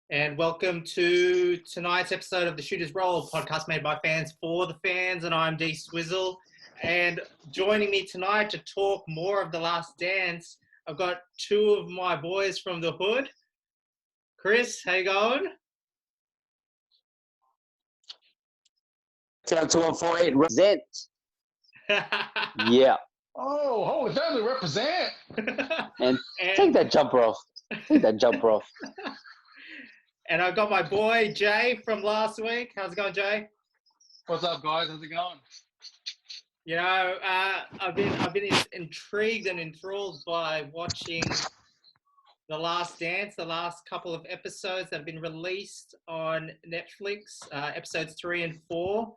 And welcome to tonight's episode of the Shooters Roll podcast made by fans for the fans. And I'm D-Swizzle. And joining me tonight to talk more of The Last Dance, I've got two of my boys from the hood. Chris, how you going? 2148 represent. Yeah. Oh, holy family represent. And take that jumper off. Take that jumper off. And I've got my boy Jay from last week. How's it going, Jay? What's up, guys? How's it going? You know, I've been intrigued and enthralled by watching The Last Dance, the last couple of episodes that have been released on Netflix, episodes 3 and 4.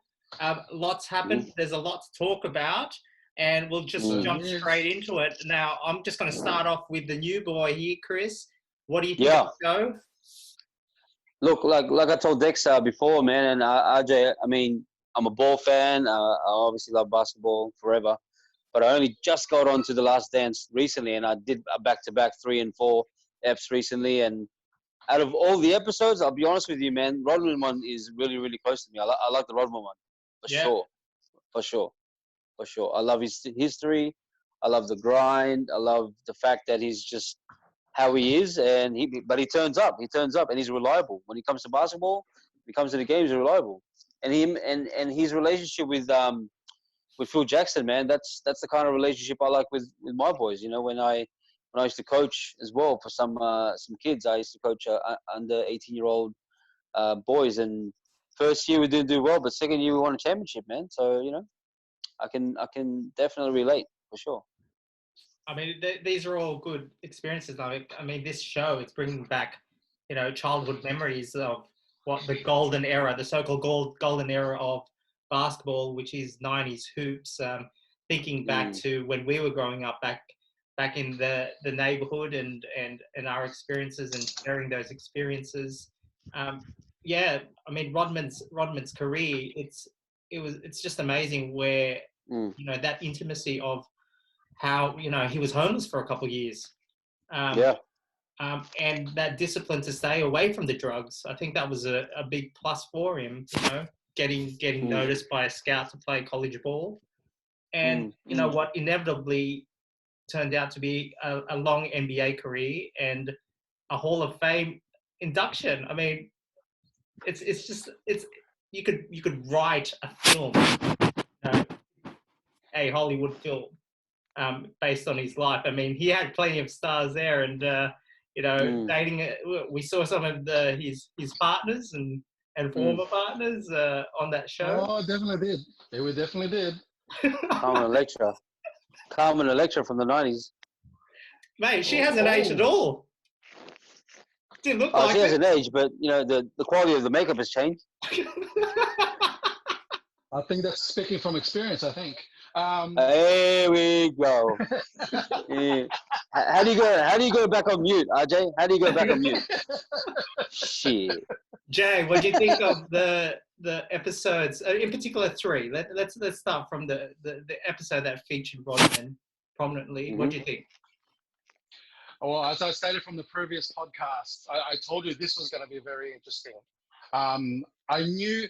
Lots happened. There's a lot to talk about, and we'll just jump straight into it. Now, I'm just going to start off with the new boy here, Chris. What do you think of the show? Look, like I told Dex before, man, and RJ, I mean, I'm a ball fan. I obviously love basketball forever, but I only just got onto The Last Dance recently, and I did a back-to-back 3 and 4 eps recently. And out of all the episodes, I'll be honest with you, man, Rodman one is really, really close to me. I like the Rodman one, for sure. I love his history. I love the grind. I love the fact that he's just how he is, but he turns up, and he's reliable. When he comes to basketball, when he comes to the games, he's reliable. And him and his relationship with Phil Jackson, man, that's the kind of relationship I like with my boys. You know, when I used to coach as well for some kids, I used to coach under 18-year-old boys, and first year we didn't do well, but second year we won a championship, man. So you know, I can definitely relate for sure. I mean, these are all good experiences. I mean, this show, it's bringing back, you know, childhood memories of what the golden era, the so-called golden era of basketball, which is 90s hoops. Thinking back to when we were growing up back in the neighborhood and our experiences and sharing those experiences. Yeah, I mean, Rodman's career, it's just amazing where, you know, that intimacy of how, you know, he was homeless for a couple of years. And that discipline to stay away from the drugs. I think that was a big plus for him, you know, getting noticed by a scout to play college ball. And, you know, what inevitably turned out to be a long NBA career and a Hall of Fame induction. I mean, it's just you could write a film, you know, a Hollywood film, based on his life. I mean, he had plenty of stars there, and you know, dating. We saw some of his partners and former partners on that show. Oh, definitely did. They definitely did. Carmen Electra from the 90s. Mate, she hasn't aged at all. Didn't look like she hasn't aged, but you know, the quality of the makeup has changed. I think that's speaking from experience, I think. There we go. Yeah. How do you go back on mute, RJ? How do you go back on mute? Shit. Jay, what do you think of the episodes, in particular 3? Let's start from the episode that featured Rodman prominently. What do you think? Well, as I stated from the previous podcast, I told you this was going to be very interesting. I knew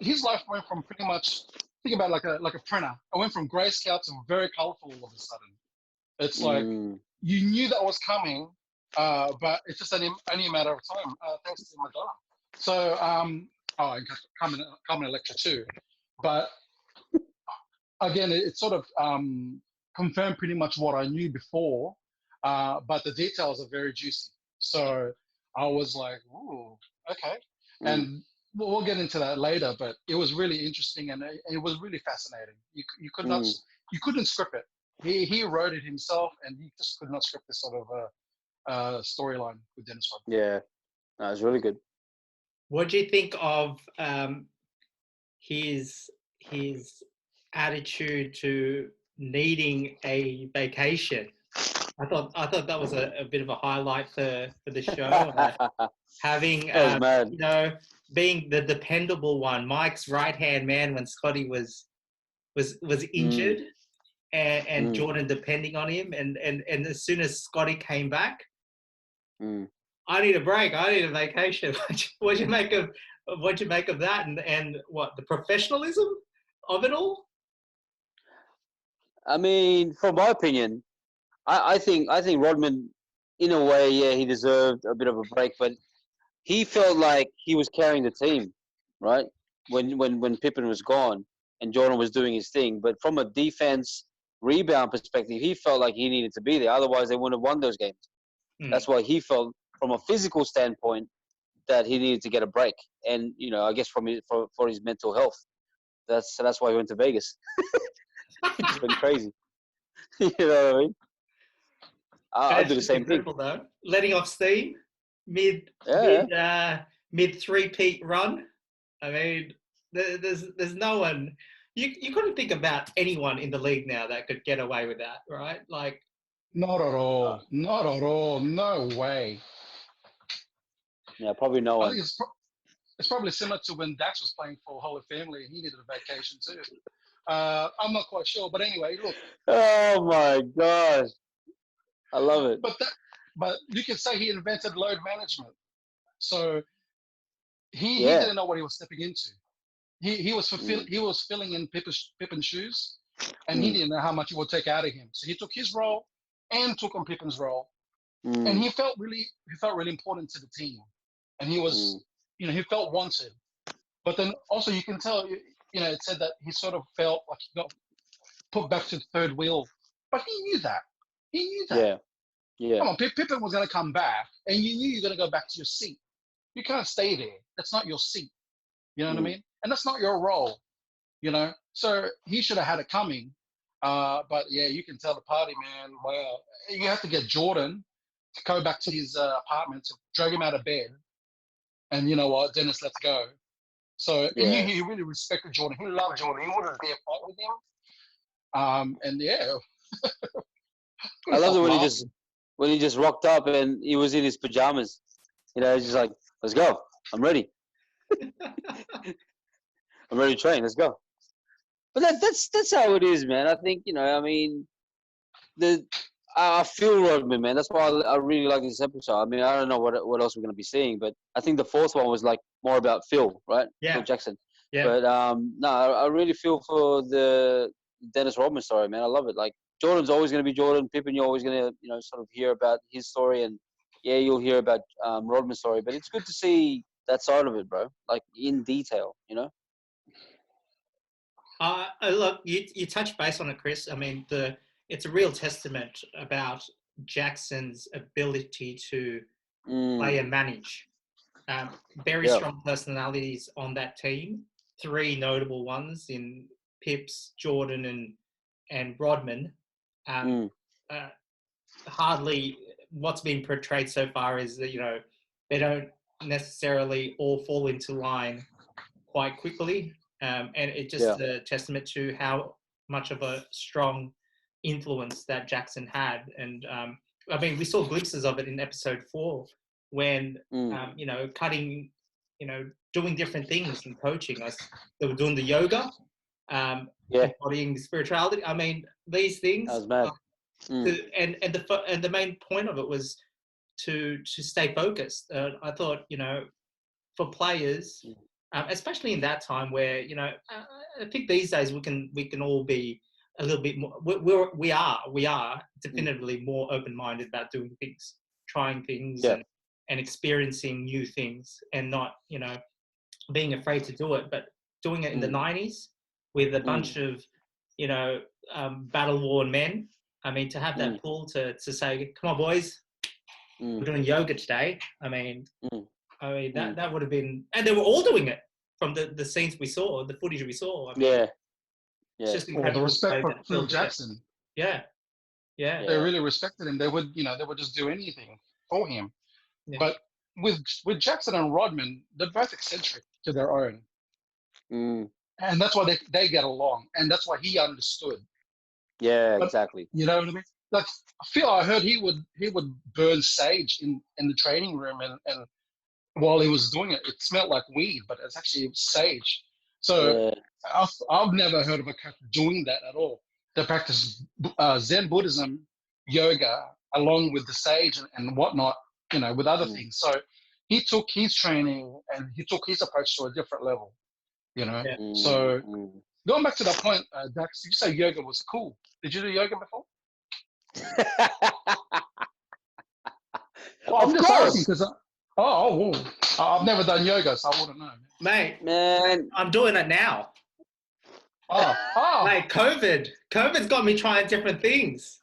his life went from pretty much, think about it like a printer. I went from grayscale to very colorful all of a sudden. It's like you knew that was coming, but it's just only a matter of time, thanks to Madonna. So, and Carmen Electra too. But again, it sort of confirmed pretty much what I knew before, but the details are very juicy. So I was like, ooh, okay. And we'll get into that later, but it was really interesting and it was really fascinating. You couldn't script it. He wrote it himself, and he just could not script this sort of storyline with Dennis Rodman. Yeah, no, it was really good. What do you think of his attitude to needing a vacation? I thought that was a bit of a highlight for the show. Having you know, being the dependable one, Mike's right-hand man when Scottie was injured, and Jordan depending on him, and as soon as Scottie came back, I need a break. I need a vacation. What'd you make of that? And what the professionalism of it all? I mean, from my opinion, I think Rodman, in a way, yeah, he deserved a bit of a break, but he felt like he was carrying the team, right? When Pippen was gone and Jordan was doing his thing, but from a defense rebound perspective, he felt like he needed to be there. Otherwise, they wouldn't have won those games. That's why he felt, from a physical standpoint, that he needed to get a break, and I guess for his mental health. That's why he went to Vegas. He just went crazy. You know what I mean? I do the same thing. Though. Letting off steam mid three-peat run. I mean, there's no one. You couldn't think about anyone in the league now that could get away with that, right? Like, not at all. Not at all. No way. Yeah, probably no one. I think it's probably similar to when Dax was playing for Hall of Family and he needed a vacation too. I'm not quite sure, but anyway, look. Oh my gosh, I love it. But you could say he invented load management. So he didn't know what he was stepping into. He was filling in Pippen's shoes, and he didn't know how much it would take out of him. So he took his role and took on Pippen's role, and he felt really important to the team, and he was he felt wanted. But then also you can tell it said that he sort of felt like he got put back to the third wheel, but he knew that. Yeah. Come on, Pippen was going to come back, and you knew you're going to go back to your seat. You can't stay there. That's not your seat. You know what I mean? And that's not your role. So he should have had it coming. But yeah, you can tell the party, man. Wow, you have to get Jordan to go back to his apartment, to drag him out of bed, and you know what, Dennis, let's go. So and he really respected Jordan. He loved Jordan. He wanted to be a fight with him. And yeah, I love it when he just rocked up and he was in his pajamas. He's just like, let's go. I'm ready. I'm ready to train. Let's go. But that's how it is, man. I think I mean, I feel Rodman, man. That's why I really like this episode. I mean, I don't know what else we're gonna be seeing, but I think the fourth one was like more about Phil, right? Yeah. Phil Jackson. Yeah. But no, I really feel for the Dennis Rodman story, man. I love it. Like, Jordan's always gonna be Jordan. Pippen, you're always gonna sort of hear about his story, and yeah, you'll hear about Rodman's story. But it's good to see that side of it, bro. Like, in detail, Look, you touched base on it, Chris. I mean, it's a real testament about Jackson's ability to play and manage. Very strong personalities on that team. 3 notable ones in Pips, Jordan, and Rodman. Hardly what's been portrayed so far is that they don't necessarily all fall into line quite quickly. And it's just a testament to how much of a strong influence that Jackson had. And I mean, we saw glimpses of it in episode 4 when, cutting, doing different things and coaching us. They were doing the yoga, embodying the spirituality. I mean, these things. That was mad. And the main point of it was to stay focused. I thought, for players, especially in that time where I think these days we can all be a little bit more. We are definitively more open-minded about doing things, trying things, and experiencing new things, and not being afraid to do it. But doing it in the 90s with a bunch of battle-worn men. I mean, to have that pull to say, "Come on, boys, we're doing yoga today." I mean, that would have been, and they were all doing it from the scenes we saw, the footage we saw. I mean, it's just incredible. The respect for Phil Jackson. Yeah. They really respected him. They would just do anything for him. Yeah. But with Jackson and Rodman, they're both eccentric to their own, and that's why they get along, and that's why he understood. Yeah, exactly. You know what I mean? Like, Phil, I heard he would burn sage in the training room, and while he was doing it, it smelled like weed, but it's actually sage. So I've never heard of a coach doing that at all. They practice Zen Buddhism, yoga, along with the sage and whatnot, with other things. So he took his training and he took his approach to a different level. Yeah. So going back to that point, Dax, you say yoga was cool. Did you do yoga before? Well, I'm just asking because I've never done yoga, so I wouldn't know. Mate, Man, I'm doing it now. Mate, COVID's got me trying different things.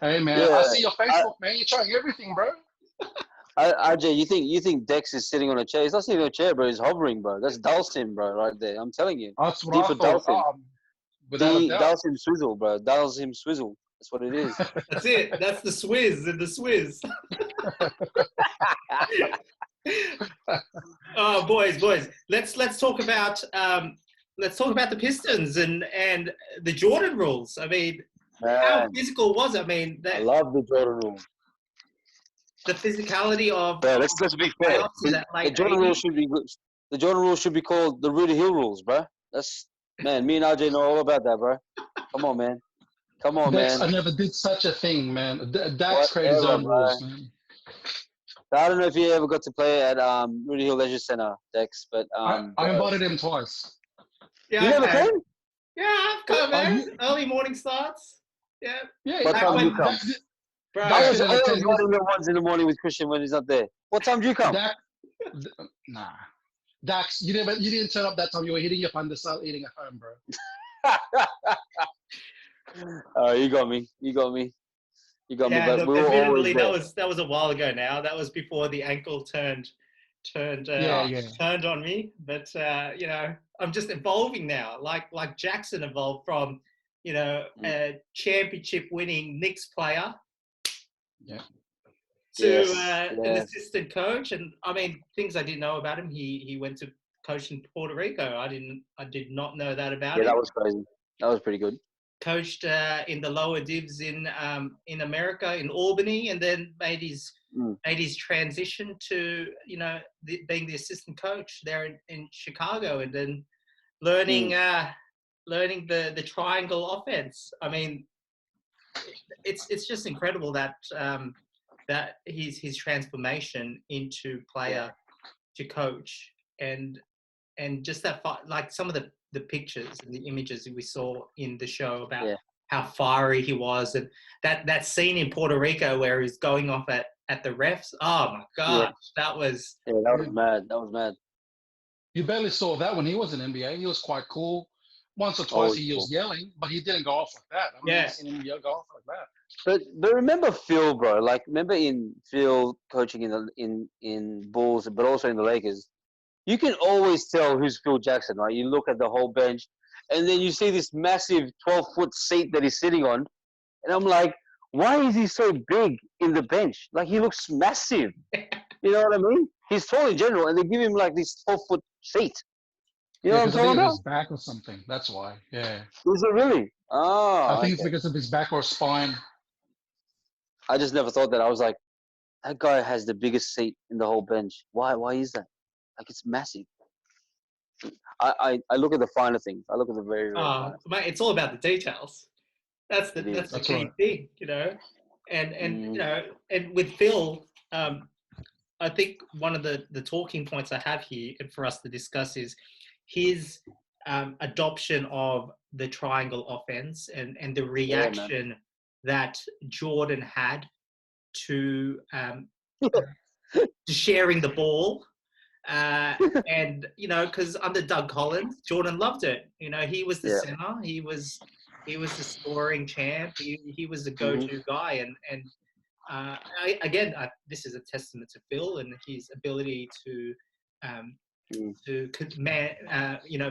Hey man, I see your Facebook, man. You're trying everything, bro. RJ, you think Dex is sitting on a chair? He's not sitting on a chair, bro. He's hovering, bro. That's Dulcim, bro, right there. I'm telling you. That's what I thought. Without a doubt. Dulcim Swizzle, bro. Dulcim Swizzle. That's what it is. That's it. That's the Swizz and the Swizz. Oh, boys. Let's talk about the Pistons and the Jordan rules. I mean, how physical was it? I mean, I love the Jordan rule. The physicality of. Yeah, let's be fair. The Jordan rule should be good. The Jordan rule should be called the Rudy Hill rules, bro. Me and RJ know all about that, bro. Come on, man. Dex, I never did such a thing, man. Dax created his own rules, man. I don't know if you ever got to play at Rudy Hill Leisure Center, Dex, but I invited him twice. Yeah, you never came? Yeah, I've come, man. Early morning starts. Yeah. What time do you come? Bro, I was always one of the ones in the morning with Christian when he's not there. What time do you come? Nah. Dax, you didn't turn up that time. You were hitting your pandesal, eating at home, bro. You got me. Yeah, but we were always there. that was a while ago now. That was before the ankle turned on me. But I'm just evolving now, like Jackson evolved from a championship winning Knicks player to an assistant coach. And I mean, things I didn't know about him. He went to coach in Puerto Rico. I did not know that about him. Yeah, that was crazy. That was pretty good. Coached in the lower divs in America, in Albany, and then made his transition to being the assistant coach there in Chicago, and then learning the triangle offense. I mean, it's just incredible that his transformation into player to coach, and just that like some of the pictures and the images that we saw in the show about how fiery he was, and that scene in Puerto Rico where he's going off at the refs. Oh my God, that was mad. That was mad. You barely saw that when he was in NBA. He was quite cool. Once or twice he was yelling, but he didn't go off like that. I mean, I've seen him go off like that. But remember Phil, bro. Like remember in Phil coaching in Bulls, but also in the Lakers. You can always tell who's Phil Jackson, right? You look at the whole bench, and then you see this massive 12-foot seat that he's sitting on, and I'm like, why is he so big in the bench? Like he looks massive. You know what I mean? He's tall in general, and they give him like this 12-foot seat. You know what I'm talking about? His back or something. That's why. Yeah. Is it really? Oh. I think it's because of his back or spine. I just never thought that. I was like, that guy has the biggest seat in the whole bench. Why is that? Like it's massive. I look at the finer things. I look at the very finer. Mate, it's all about the details. That's the key thing, And and with Phil, I think one of the talking points I have here and for us to discuss is his adoption of the triangle offense and the reaction that Jordan had to sharing the ball. And because under Doug Collins, Jordan loved it. He was the center. He was the scoring champ. He was the go-to guy. And this is a testament to Phil and his ability to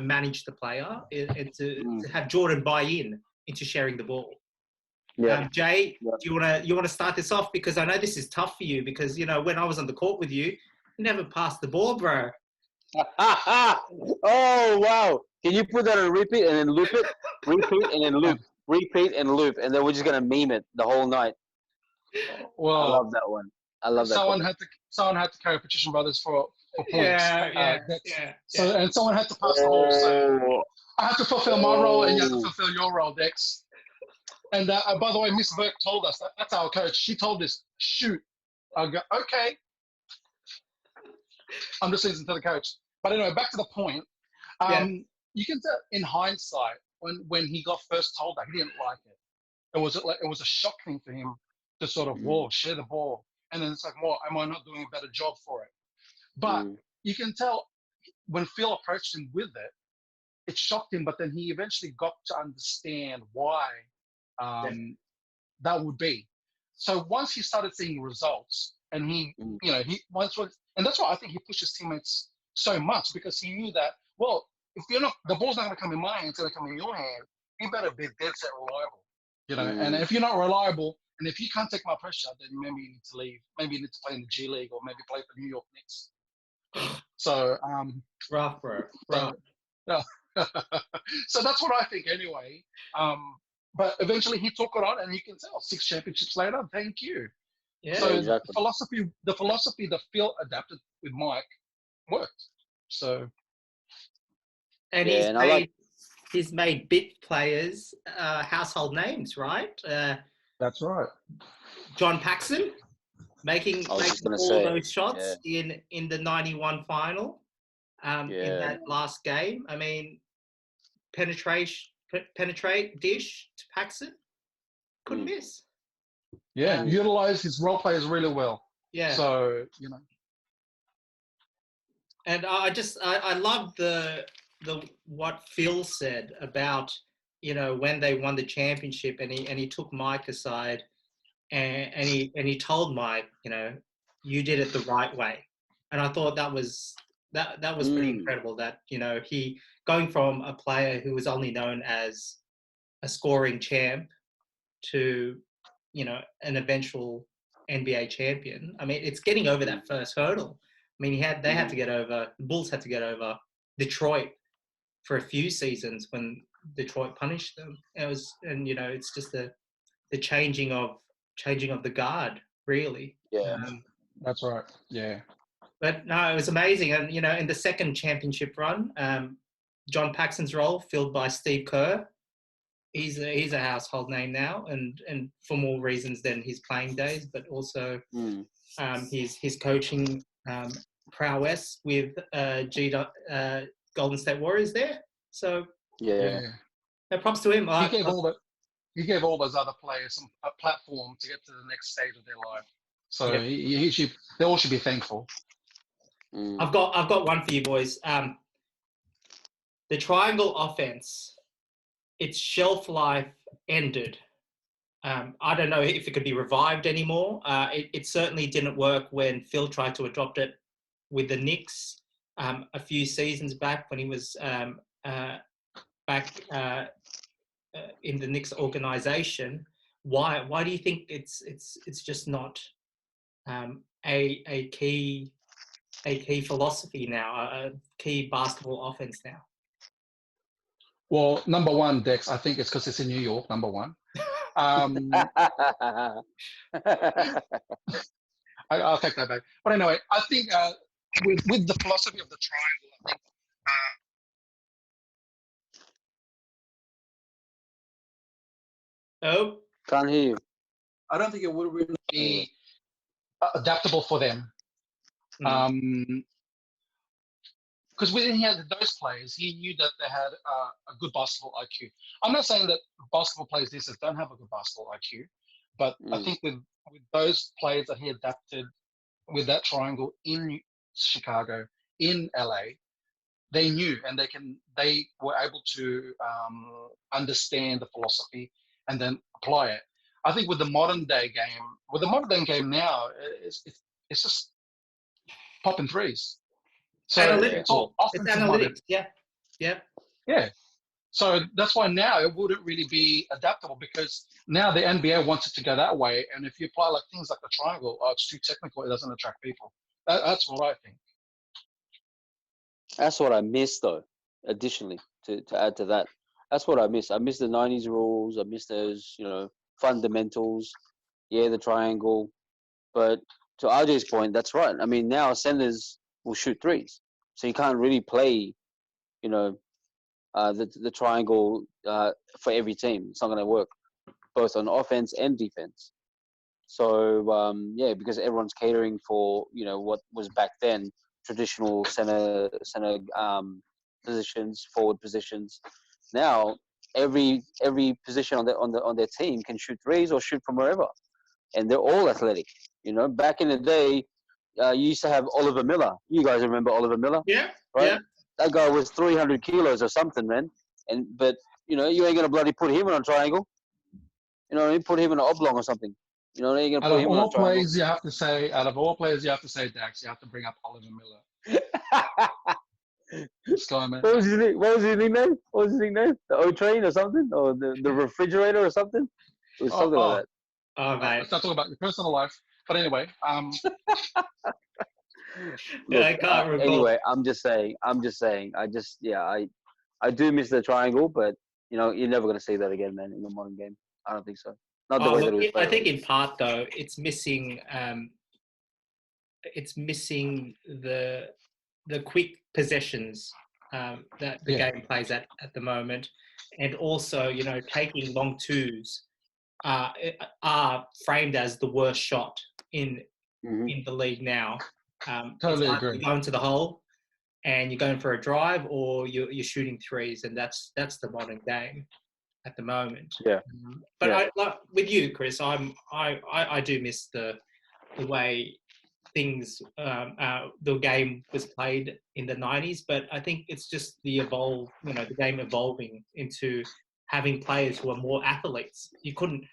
manage the player and to have Jordan buy into sharing the ball. Jay, do you want to start this off, because I know this is tough for you, because when I was on the court with you, never passed the ball, bro. Oh wow! Can you put that on repeat and then loop it? Repeat and then loop. Repeat and loop, and then we're just gonna meme it the whole night. Well, I love that one. I love that. Someone had to carry Petition Brothers for points. So and someone had to pass the ball. So I had to fulfill my role, and you have to fulfill your role, Dex. And by the way, Miss Burke told us that's our coach. She told us shoot. I'll go, okay. I'm just listening to the coach. But anyway, back to the point. Yeah. You can tell in hindsight when he got first told that he didn't like it. It was a shock thing for him to sort of share the ball, and then it's like, well, am I not doing a better job for it? But you can tell when Phil approached him with it, it shocked him. But then he eventually got to understand why that would be. So once he started seeing results, and he and that's why I think he pushed his teammates so much, because he knew that, well, if you're not, the ball's not going to come in my hand, it's going to come in your hand. You better be dead set reliable, And if you're not reliable, and if you can't take my pressure, then maybe you need to leave. Maybe you need to play in the G League, or maybe play for New York Knicks. So rough, bro. Rough. So that's what I think anyway. But eventually he took it on, and you can tell 6 championships later. Thank you. Yeah. So exactly. the philosophy that Phil adapted with Mike worked. So. And he's made big players household names, right? That's right. John Paxson making all those shots in the 91 final in that last game. I mean, penetrate dish to Paxson, couldn't miss. Yeah, utilize his role players really well. Yeah. So And I love the what Phil said about, when they won the championship, and he took Mike aside, and he told Mike, you did it the right way. And I thought that was pretty incredible, that he, going from a player who was only known as a scoring champ to an eventual NBA champion. I mean, it's getting over that first hurdle. I mean, the Bulls had to get over Detroit for a few seasons when Detroit punished them. It's just the changing of the guard, really. Yeah. That's right. Yeah. But no, it was amazing. And, in the second championship run, John Paxson's role filled by Steve Kerr. He's a household name now, and for more reasons than his playing days, but also his coaching prowess with Golden State Warriors there. So props to him. He gave all those other players a platform to get to the next stage of their life. So they all should be thankful. I've got one for you boys. The triangle offense, its shelf life ended. I don't know if it could be revived anymore. It certainly didn't work when Phil tried to adopt it with the Knicks a few seasons back, when he was back in the Knicks organization. Why do you think it's just not a key philosophy now, a key basketball offense now? Well, number one, Dex, I think it's because it's in New York, number one. I'll take that back. But anyway, I think with the philosophy of the triangle, I think... Can't hear you. I don't think it would really be adaptable for them. Because when he had those players, he knew that they had a good basketball IQ. I'm not saying that basketball players these days don't have a good basketball IQ, but I think with those players that he adapted with that triangle in Chicago, in LA, they knew, and they were able to understand the philosophy and then apply it. I think with the modern day game now, it's just popping threes. So it's all offensive minded. Yeah. So that's why now it wouldn't really be adaptable, because now the NBA wants it to go that way. And if you apply like things like the triangle, it's too technical. It doesn't attract people. That's what I think. That's what I miss, though. Additionally, to add to that, that's what I miss. I miss the 90s rules. I miss those, fundamentals. Yeah, the triangle. But to RJ's point, that's right. I mean, now centers will shoot threes. So you can't really play, the triangle for every team. It's not going to work, both on offense and defense. So yeah, because everyone's catering for what was back then traditional center positions, forward positions. Now every position on their team can shoot threes or shoot from wherever, and they're all athletic. Back in the day, you used to have Oliver Miller. You guys remember Oliver Miller, Yeah, right? yeah. That guy was 300 kilos or something, man. But you ain't gonna bloody put him on a triangle. You know what I mean? Put him in an oblong or something. You know, you're gonna Out put of him on a all triangle. players, you have to say, Dax, you have to bring up Oliver Miller. This guy, man. What was his nickname? What was his nickname? The O Train or something? Or the refrigerator or something? It was something like that. Oh, mate. Let's not talk about your personal life. But anyway, Look, I can't recall. anyway, I'm just saying. I do miss the triangle, but you're never gonna see that again, man, in the modern game. I don't think so. Not the way that it was played. I think in part though, it's missing. It's missing the quick possessions that the game plays at the moment, and also taking long twos are framed as the worst shot in the league now. totally agree. You're going to the hole, and you're going for a drive, or you're shooting threes, and that's the modern game at the moment. Yeah. But yeah. like with you, Chris, I do miss the way things the game was played in the 90s, but I think it's just the game evolving into having players who are more athletes. You couldn't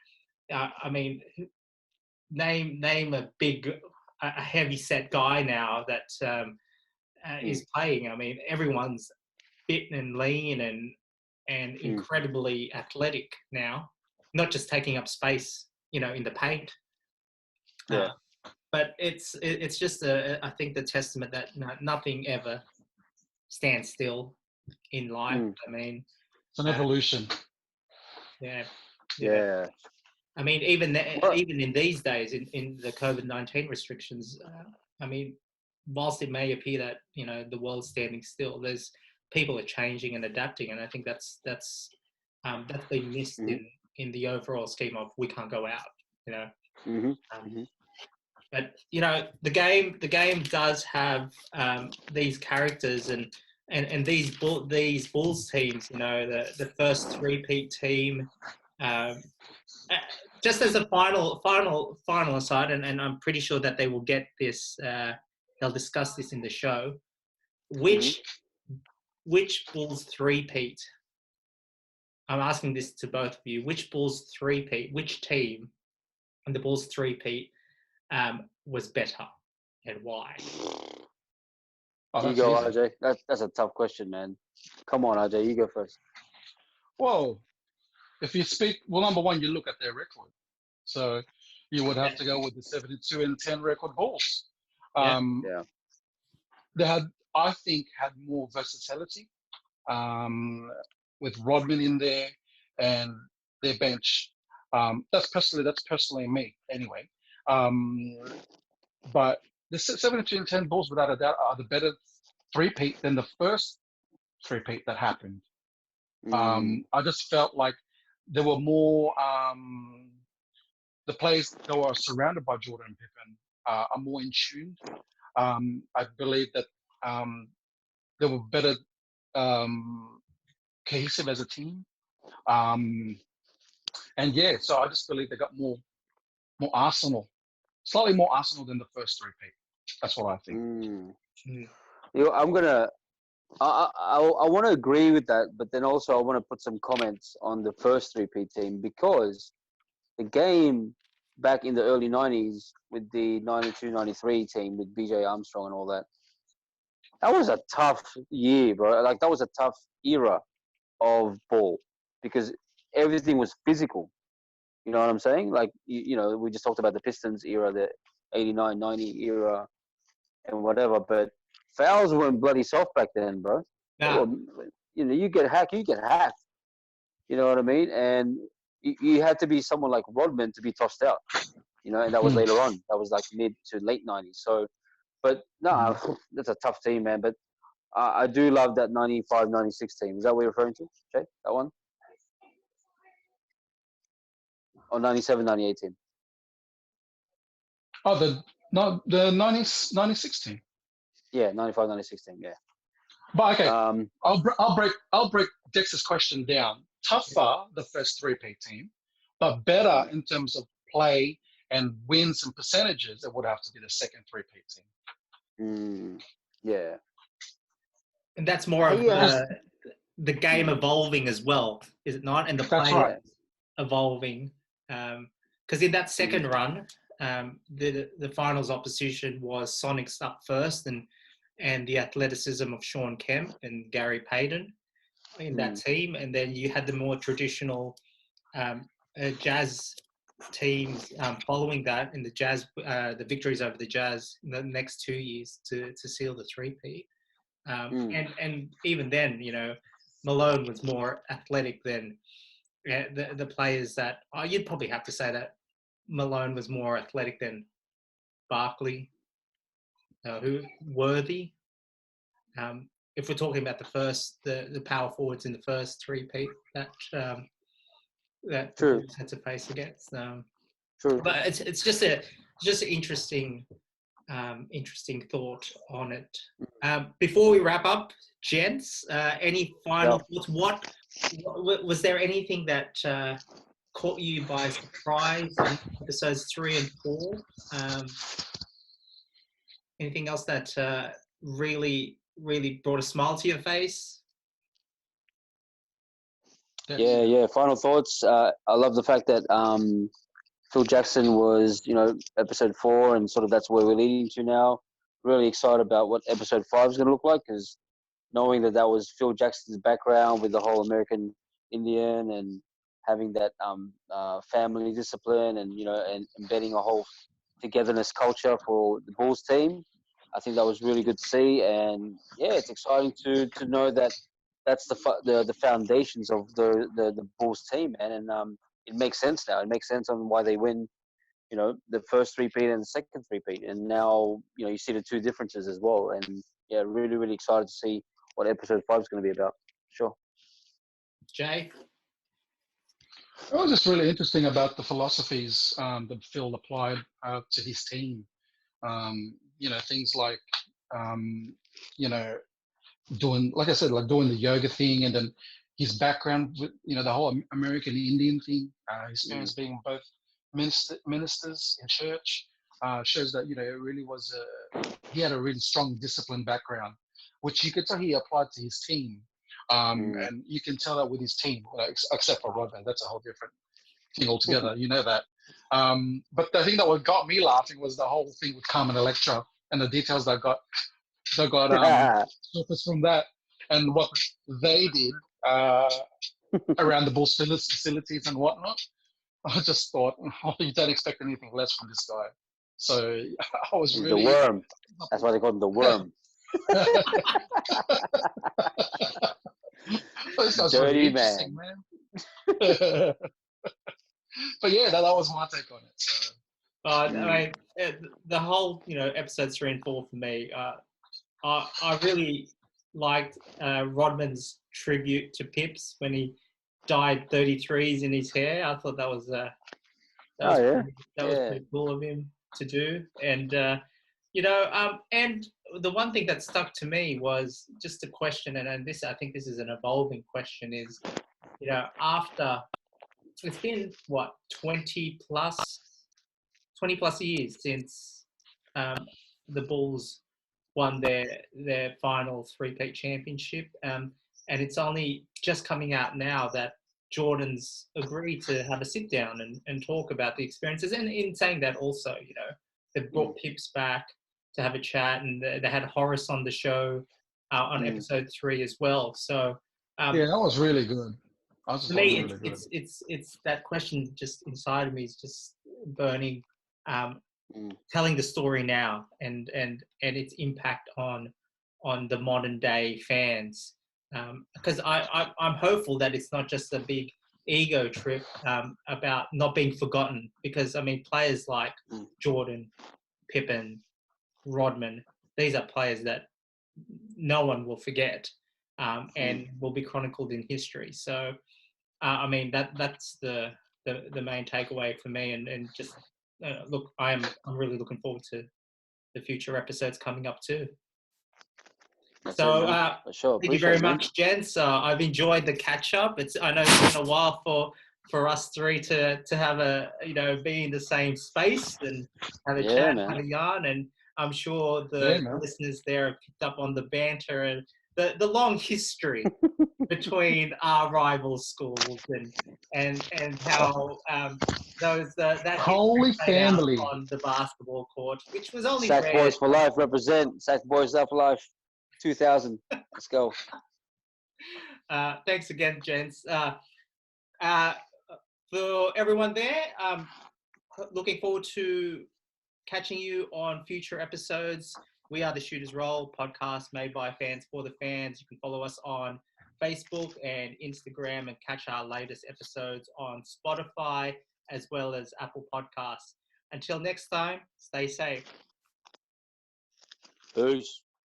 name a big a heavy set guy now that is playing. I mean, everyone's fit and lean and incredibly athletic now, not just taking up space in the paint. Yeah. But it's just I think the testament that nothing ever stands still in life. I mean, it's an evolution. Yeah. I mean, even in these days, in the COVID-19 restrictions, I mean, whilst it may appear that the world's standing still, there's people are changing and adapting, and I think that's been missed in the overall scheme of we can't go out. But the game does have these characters and these Bulls teams. The first three-peat team. Just as a final aside, and I'm pretty sure that they will get this. They'll discuss this in the show. Which Bulls three-peat? I'm asking this to both of you. Which Bulls three-peat? Which team in the Bulls three-peat was better, and why? You go, RJ. That's a tough question, man. Come on, RJ. You go first. Well, if you speak, number one, you look at their record. So you would have to go with the 72-10 record Bulls. They had, I think, more versatility with Rodman in there and their bench. That's personally me, anyway. But the 72-10 Bulls, without a doubt, are the better three-peat than the first three-peat that happened. I just felt like there were more the players that were surrounded by Jordan and Pippen are more in tune. I believe that they were better cohesive as a team. And so I just believe they got more arsenal, slightly more arsenal than the first three-peat. That's what I think. I'm gonna. I want to agree with that, but then also I want to put some comments on the first three-peat team, because the game back in the early 90s with the 92-93 team with BJ Armstrong and all that, that was a tough year, bro. Like, that was a tough era of ball because everything was physical. You know what I'm saying? Like, we just talked about the Pistons era, the 89-90 era and whatever, but fouls weren't bloody soft back then, bro. Nah. You get hacked. You know what I mean? And you had to be someone like Rodman to be tossed out, and that was later on. That was like mid to late 90s. So, but no, that's a tough team, man. But I do love that 95-96 team. Is that what you're referring to, Jay? That one? Or 97-98 team? Oh, the 96 team. Yeah, 95, 96 team. Yeah. But okay, Um, I'll break Dex's question down. Tougher, the first three-peat team, but better in terms of play and wins and percentages. It would have to be the second three-peat team. yeah. And that's more of the game evolving as well, is it not? And the That's players right. evolving. Because in that second run, the finals opposition was Sonics up first, and the athleticism of Sean Kemp and Gary Payton in that team, and then you had the more traditional Jazz teams following that, in the Jazz, the victories over the Jazz in the next 2 years to seal the three-peat. And even then, you know, Malone was more athletic than the players that you'd probably have to say that Malone was more athletic than Barkley, who Worthy. If we're talking about the power forwards in the first three-peat that the Bulls had to face against. True. But it's just an interesting thought on it. Before we wrap up, gents, any final thoughts? What was there anything that caught you by surprise in episodes 3 and 4? Anything else that really brought a smile to your face? Yeah. Final thoughts. I love the fact that Phil Jackson was, episode 4, and sort of that's where we're leading to now. Really excited about what episode 5 is going to look like, because knowing that was Phil Jackson's background with the whole American Indian and having that family discipline and and embedding a whole togetherness culture for the Bulls team, I think that was really good to see. And yeah, it's exciting to know that that's the foundations of the Bulls team, man. And it makes sense now. It makes sense on why they win, the first three-peat and the second three-peat. And now, you see the two differences as well. And yeah, really, really excited to see what episode 5 is going to be about. Sure. Jay? It was just really interesting about the philosophies that Phil applied to his team. Things like, doing, like I said, like doing the yoga thing, and then his background with, the whole American Indian thing, his parents being both ministers in church, shows that, it really was, he had a really strong discipline background, which you could tell he applied to his team. And you can tell that with his team, except for Rodman. That's a whole different thing altogether. You know that. But the thing that what got me laughing was the whole thing with Carmen Electra and the details that got surfaced from that, and what they did around the Bulls facilities and whatnot. I just thought, you don't expect anything less from this guy. So I was really... The worm. That's why they call him the worm. Dirty man. But yeah, that was my take on it. So. I mean, the whole, episodes 3 and 4 for me, I really liked Rodman's tribute to Pips when he dyed 33s in his hair. I thought that was pretty cool of him to do. And and the one thing that stuck to me was just a question, and I think this is an evolving question, is after it's been 20 plus years since the Bulls won their final three-peat championship, and it's only just coming out now that Jordan's agreed to have a sit down and talk about the experiences. And in saying that, also, they've brought Pips back to have a chat, and they had Horace on the show on episode 3 as well. So that was really good. For me, it's that question just inside of me is just burning. Telling the story now and its impact on the modern day fans, because I'm hopeful that it's not just a big ego trip about not being forgotten, because I mean players like Jordan, Pippen, Rodman, these are players that no one will forget and will be chronicled in history. So I mean that's the main takeaway for me, and just look, I'm really looking forward to the future episodes coming up too. That's So, it, man. For sure. thank you very Appreciate it, man. much, gents. I've enjoyed the catch up. I know it's been a while for us three to have be in the same space and have a chat, man. have a yarn, and I'm sure the listeners there have picked up on the banter and the long history between our rival schools and how that Holy history played out family. on the basketball court, which was only Sack rare. Boys for life represent. Sack Boys for life. 2000. Let's go. Thanks again, gents. For everyone there, looking forward to catching you on future episodes. We are the Shooters Roll podcast made by fans for the fans. You can follow us on Facebook and Instagram and catch our latest episodes on Spotify as well as Apple Podcasts. Until next time, stay safe. Peace.